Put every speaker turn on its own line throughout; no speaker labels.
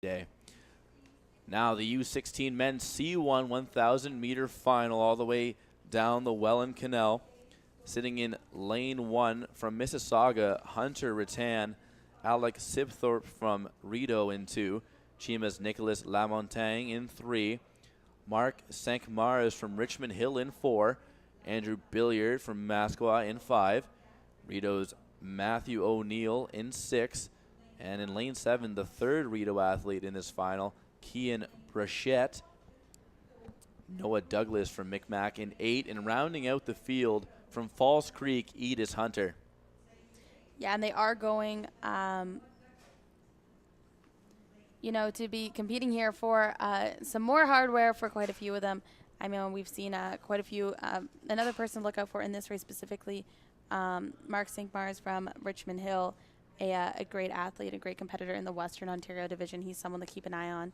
day. Now the U16 men's C1 1,000 meter final all the way down the Welland Canal. Sitting in lane 1 from Mississauga, Hunter Rattan, Alec Sibthorpe from Rideau in 2, Chima's Nicholas Lamontagne in 3, Mark Sankmars from Richmond Hill in 4, Andrew Billiard from Masqua in 5, Rideau's Matthew O'Neill in 6, and in lane 7, the third Rideau athlete in this final, Kian Brachette, Noah Douglas from Micmac in 8, and rounding out the field from Falls Creek, Edith Hunter.
Yeah, and they are going, to be competing here for some more hardware for quite a few of them. I mean, we've seen quite a few. Another person to look out for in this race specifically, Mark Sinkmars from Richmond Hill, a great athlete, a great competitor in the Western Ontario division. He's someone to keep an eye on,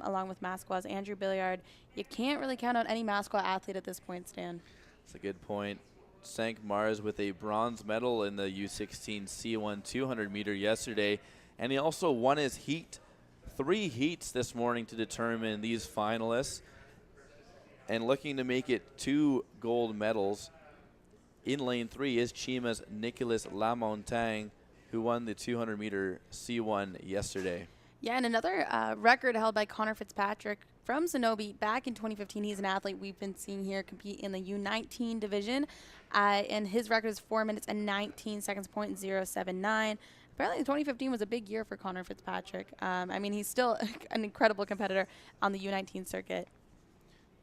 along with Masqua's Andrew Billiard. You can't really count out any Masqua athlete at this point, Stan.
That's a good point. Sankmars with a bronze medal in the U16 C1 200 meter yesterday, and he also won his heat. 3 heats this morning to determine these finalists, and looking to make it 2 gold medals. In lane 3 is Chima's Nicholas Lamontagne, who won the 200 meter C1 yesterday.
Yeah, and another record held by Connor Fitzpatrick from Zenobia back in 2015. He's an athlete we've been seeing here compete in the U19 division, and his record is 4 minutes and 19 seconds, .079. Apparently 2015 was a big year for Connor Fitzpatrick. I mean, he's still an incredible competitor on the U19 circuit.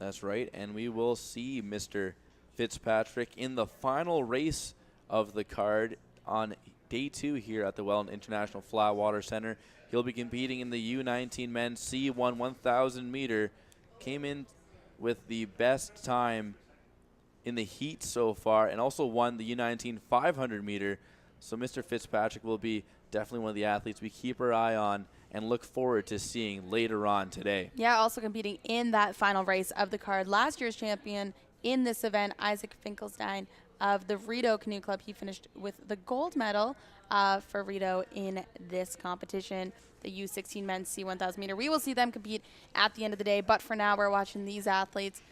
That's right, and we will see Mr. Fitzpatrick in the final race of the card on day 2 here at the Welland International Flatwater Center. He'll be competing in the U19 men's C1 1,000 meter. Came in with the best time in the heat so far, and also won the U19 500 meter. So Mr. Fitzpatrick will be definitely one of the athletes we keep our eye on and look forward to seeing later on today.
Yeah, also competing in that final race of the card. Last year's champion in this event, Isaac Finkelstein of the Rideau Canoe Club. He finished with the gold medal for Rideau in this competition, the U16 men's C1000 meter. We will see them compete at the end of the day, but for now we're watching these athletes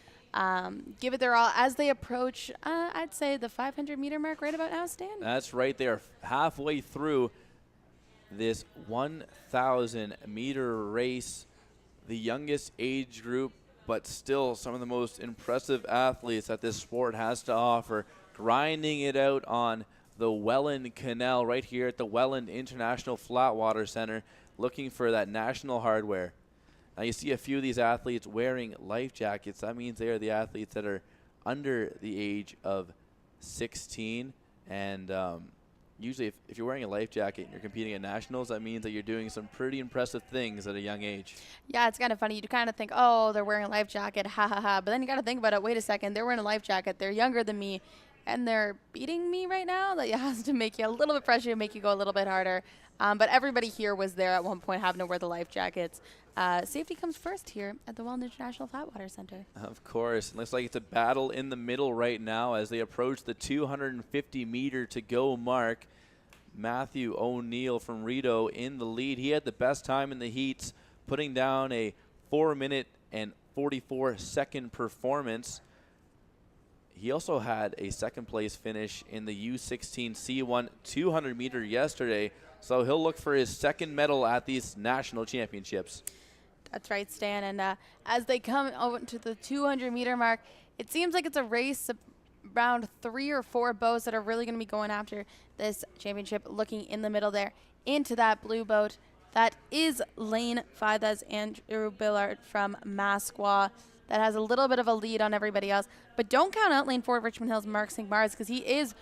give it their all as they approach, I'd say, the 500 meter mark right about now, Stan.
That's right. They are halfway through this 1,000 meter race, the youngest age group, but still some of the most impressive athletes that this sport has to offer, grinding it out on the Welland Canal right here at the Welland International Flatwater Center, looking for that national hardware. Now you see a few of these athletes wearing life jackets. That means they are the athletes that are under the age of 16. And usually if you're wearing a life jacket and you're competing at nationals, that means that you're doing some pretty impressive things at a young age.
Yeah, it's kind of funny. You kind of think, oh, they're wearing a life jacket, ha ha ha. But then you got to think about it. Wait a second, they're wearing a life jacket. They're younger than me, and they're beating me right now. That has to make you a little bit pressure, make you go a little bit harder. But everybody here was there at one point having to wear the life jackets. Safety comes first here at the Welland International Flatwater Center.
Of course. Looks like it's a battle in the middle right now as they approach the 250 meter to go mark. Matthew O'Neill from Rideau in the lead. He had the best time in the heats, putting down a 4 minute and 44 second performance. He also had a second place finish in the U16 C1 200 meter yesterday, so he'll look for his second medal at these national championships.
That's right, Stan. And as they come over to the 200 meter mark, it seems like it's a race around 3 or 4 boats that are really going to be going after this championship. Looking in the middle there into that blue boat, that is lane 5. That's Andrew Billard from Masqua. That has a little bit of a lead on everybody else. But don't count out lane 4 of Richmond Hill's Mark Sinkmars, because he is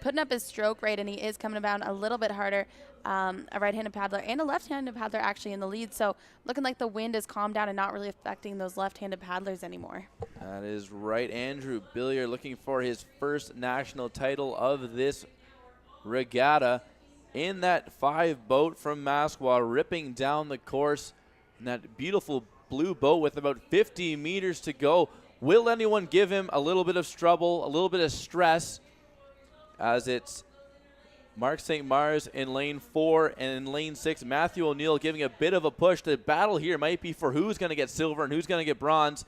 putting up his stroke rate, and he is coming down a little bit harder. A right-handed paddler and a left-handed paddler actually in the lead. So looking like the wind has calmed down and not really affecting those left-handed paddlers anymore.
That is right. Andrew Billiard looking for his first national title of this regatta in that 5 boat from Masqua, ripping down the course in that beautiful blue boat with about 50 meters to go. Will anyone give him a little bit of trouble, a little bit of stress, as it's Mark St. Mars in lane 4, and in lane 6, Matthew O'Neill giving a bit of a push. The battle here might be for who's going to get silver and who's going to get bronze,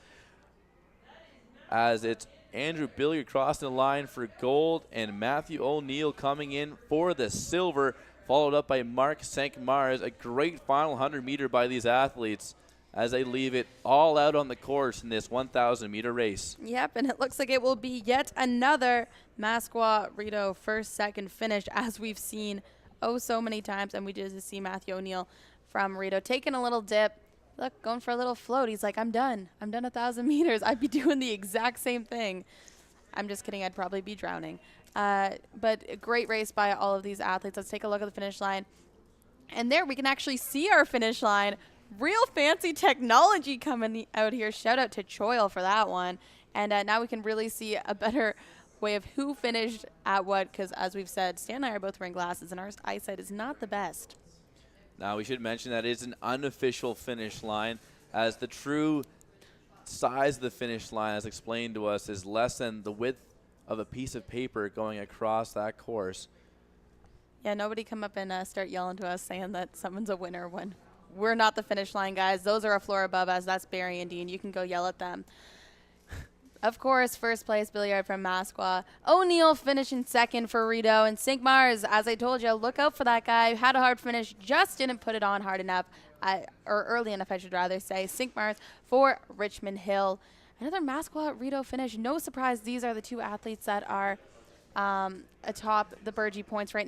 as it's Andrew Billiard crossing the line for gold and Matthew O'Neill coming in for the silver, followed up by Mark St. Mars. A great final 100-meter by these athletes as they leave it all out on the course in this 1,000-meter race.
Yep, and it looks like it will be yet another Masqua-Rito first-second finish, as we've seen oh so many times. And we just see Matthew O'Neill from Rito taking a little dip. Look, going for a little float. He's like, I'm done. I'm done 1,000 meters. I'd be doing the exact same thing. I'm just kidding. I'd probably be drowning. But a great race by all of these athletes. Let's take a look at the finish line. And there we can actually see our finish line. Real fancy technology coming out here. Shout out to Choil for that one. And now we can really see a better way of who finished at what, because as we've said, Stan and I are both wearing glasses and our eyesight is not the best.
Now we should mention that it's an unofficial finish line, as the true size of the finish line, as explained to us, is less than the width of a piece of paper going across that course.
Yeah, nobody come up and start yelling to us saying that someone's a winner when we're not the finish line, guys. Those are a floor above us. That's Barry and Dean. You can go yell at them. Of course, first place, Billiard from Masqua. O'Neill finishing second for Rito. And St. Mars, as I told you, look out for that guy. Had a hard finish, just didn't put it on hard enough, or early enough, I should rather say. St. Mars for Richmond Hill. Another Masqua-Rito finish. No surprise, these are the two athletes that are atop the Burgee points right